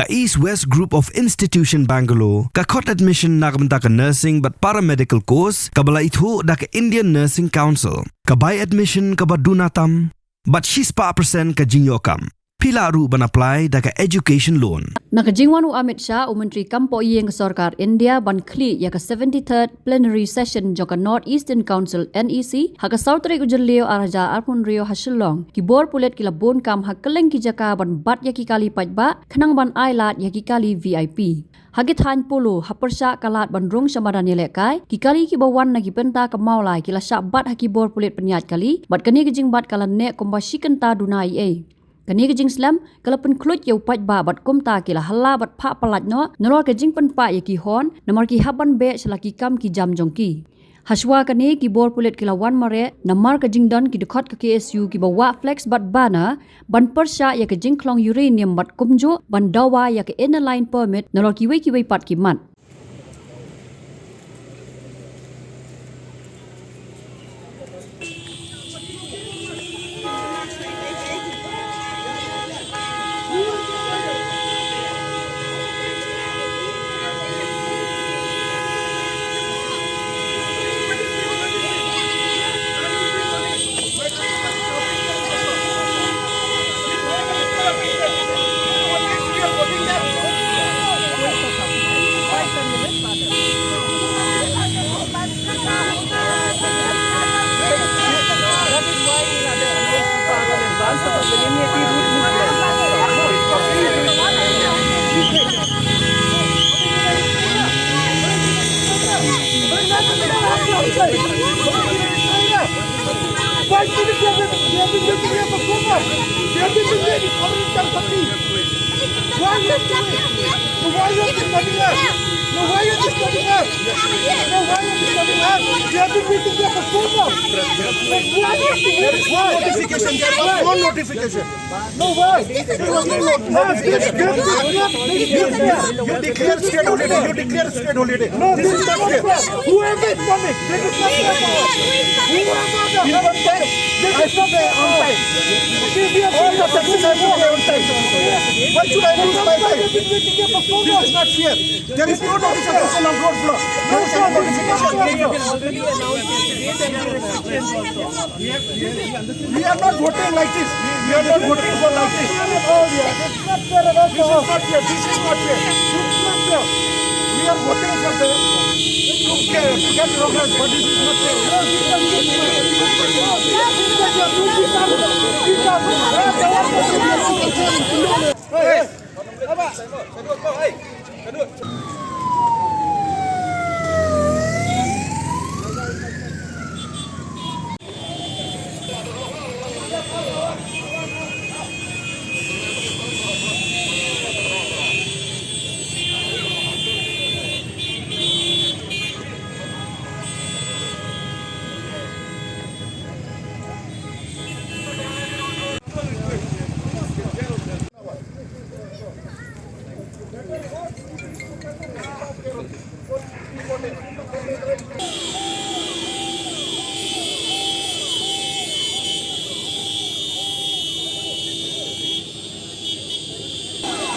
Ka East-West Group of Institution Bangalore, ka khot admission nakabenta ka nursing but paramedical course, kabala itho da ka Indian Nursing Council. Ka buy admission ka badunatam, but she's pa percent ka jinyokam. Pila ru ban apply da ka education loan. Nakajingwan u Amit Shah u Menteri Kampo Iyeng Sarkar India ban kli ya ka 73rd plenary session joka North Eastern Council NEC haka Sautri ujalio araja arpun rio hasilong ki bor pulet kila bon kam hakeleng ki jaka ban bat ya ki kali Paidbah khnang ban ailat ya ki kali VIP. Hagithan Polo hapersha kalat bandrung samadan yelekai ki kali ki bawan na ki Pynpah ka maulai kila syabat haki bor pulet penyat kali bat kani kejing bat kala ne kombashi Kynta dunai e. Kani kejing Islam kalau penklut yau Paidbah bat kumta kila hala bat pak palat no nalor kejing Pynpah ya ki hon namar ki haban be selaki kam ki jam jongki. Haswa kani ki bor pulet kila wan mare namar kejing don ki dekat ke KSU ki bawa flex bat bana ban persya ya kejing klong uranium bat kumjo ban dawa ya ke inner line permit nalor ki wei pat ki mat. Notification. No why? You declare state holiday. You declare state holiday. No, this is not fair. Whoever is coming, this is not fair. Whoever this is not fair on time. All the taxes have to be on time. Why should I lose my time? This is not fair. There is no notification on road block. There is no notification. We are not voting like this. We are not voting for like this. This is not fair. This is not fair. We are voting for the to get progress, but this is not fair.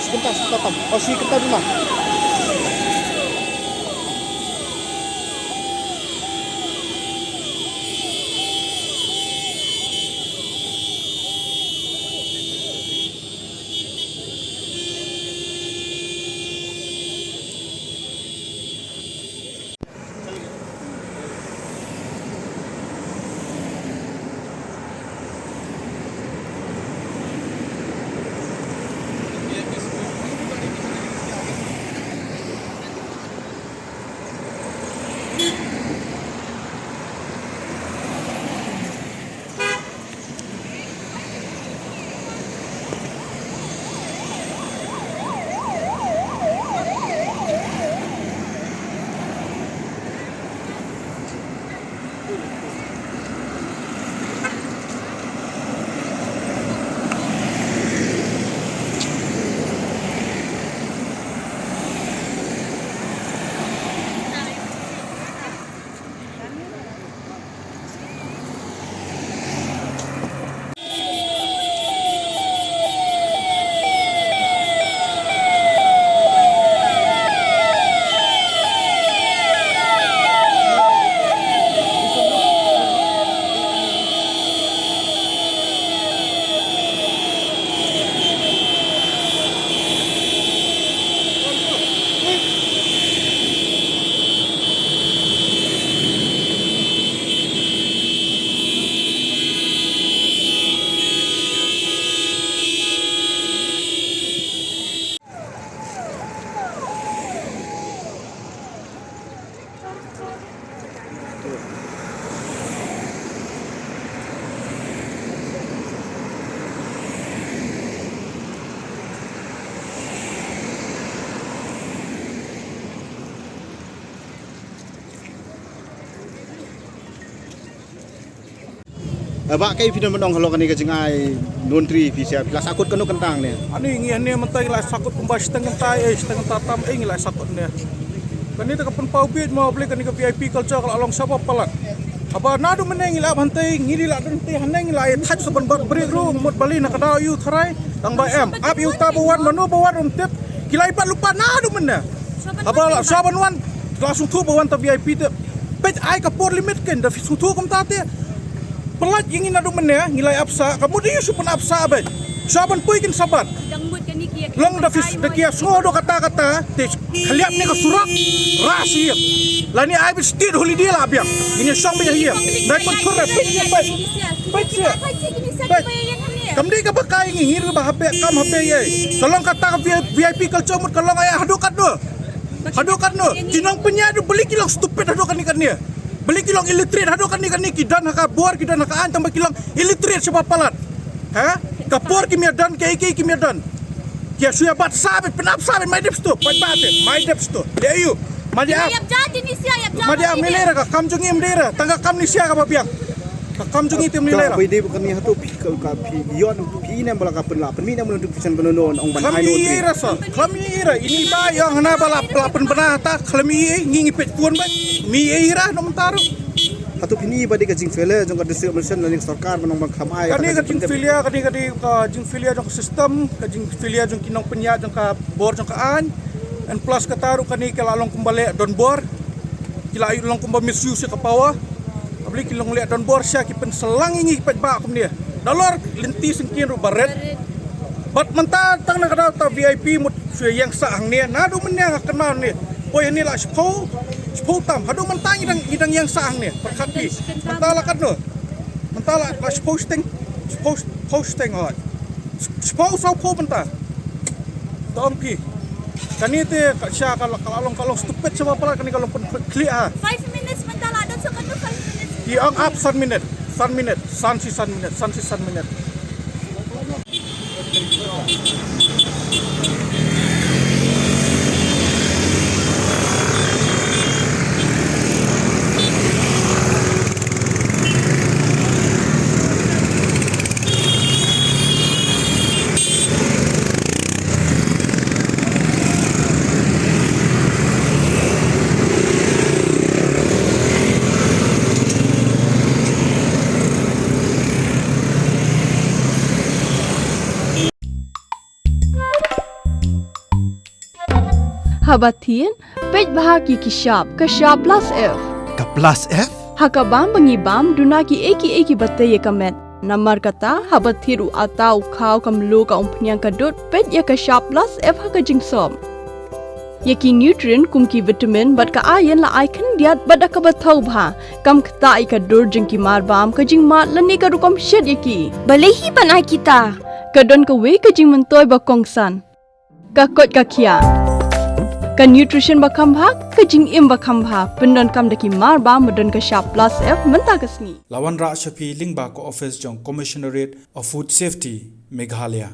Sebentar. Oh, si Kynta dulu. Abak kai pidon menong kalau kani kejengai nontri visa pila sakut kanu kentang ni. Ani ngi mentai la sakut pumbas setengah tai setengah tatam ngi la sakut ni. Kani tak Pynpah bid mau beli kani ke VIP culture kalau along siapa palat. Apa nadu meneng la bantai ngiri la denti haneng la touch saban beri ru mut bali nak kada you tharai tang ba em up you tabuan manu bawan tip kilai pat lupa nadu menna. Apa saban wan langsung tu bawan ta VIP tu. Pet ai ka por limit kan da su tu kum ta te. Pelat ingin nadu menna ngilai apsa kamu dia supun apsa abad. Saban pui kin sabat. Long da fis da kia so do kata-kata te khaliap ni ka surak rasim. La ni ai state holiday la biang. Ini song be hiam. Dai pun thur pet kam di ka pakai ngir ba hape kam hape ye. Tolong kata VIP culture mut kalong ay hadukat do. Hadukat no. Tinang penyadu beli kilong stupid hadukan ni kan ni. Beli kilong illiterate hadukan ni kan ni kidan haka bor kidan haka an tambah kilong illiterate sebab palat. Ha? Kapor kimia dan KK kimia dan. Kia suya bat sabit penap sabit my depth to. My depth to. There you. Madia. Madia melera ka kam jungi mdera. Tangga kam ni sia ka babiang. Ka kam jungi tim melera. Pwede bukan ni hatu pikal ka pion pi nem bala ka penla penmi nem untuk pisan penonon ong ban ai noti. Kami ira ini ba yang hana bala pelapen bana ta kami ngingi pet puan ba. Mi ira no mentaru. Hatu pini ba di ka jing fele jong ka desa mersen laning sarkar manong magkamai. Kani ka jing filia ka jing filia jong sistem ka jing filia jong kinong penya jong ka bor jong ka an. And plus kataru kani kalalong kumbale don bor. Kila ayu long kumba misuse ka pawa. Abli kilong le don bor sia ki pen selang ingi Paidbah kum dia. Dollar Lynti singkin ru baret. Bat menta tang na kada ta VIP mut yang saang ni. Nadu menya ka kenal ni. Poi ni la spho tam. Hadu mentang idang yang saang ni. Perkati. Mentala kan no. Mentala la posting hot. Spho so po menta. Tompi. Kani te Shah kalau stupid sebab pala kani kalau pun clear. 5 minutes mentala dan sekadu 5 minutes. Di up 1 minute. 1 minute. Sansi 1 minute. Habatin, Paidbah ki kashap plus F. Ka plus F? Hakabam bangibam duna ki eki bataye kamet. Namar kata habathiru atau khau kamlu ka umpnyang kadut pet ya kashap plus F haka jingsom. Yaki nutrient kum ki vitamin bat ka ayan la icon diat bada ka bathau bha kam khta ai ka dur jing ki mar bam ka jing mat lani ka rukom shed yaki. Balehi panai kita. Kadon ka we ka jing mentoy ba kongsan. Ka kot ka khia. Ka nutrition bakam bha ka jing im bakam bha pendon kam daki mar ba modon ka sharp plus F menta kasni Lawan Ra Shafi Lingba ko office jong Commissionerate of Food Safety Meghalaya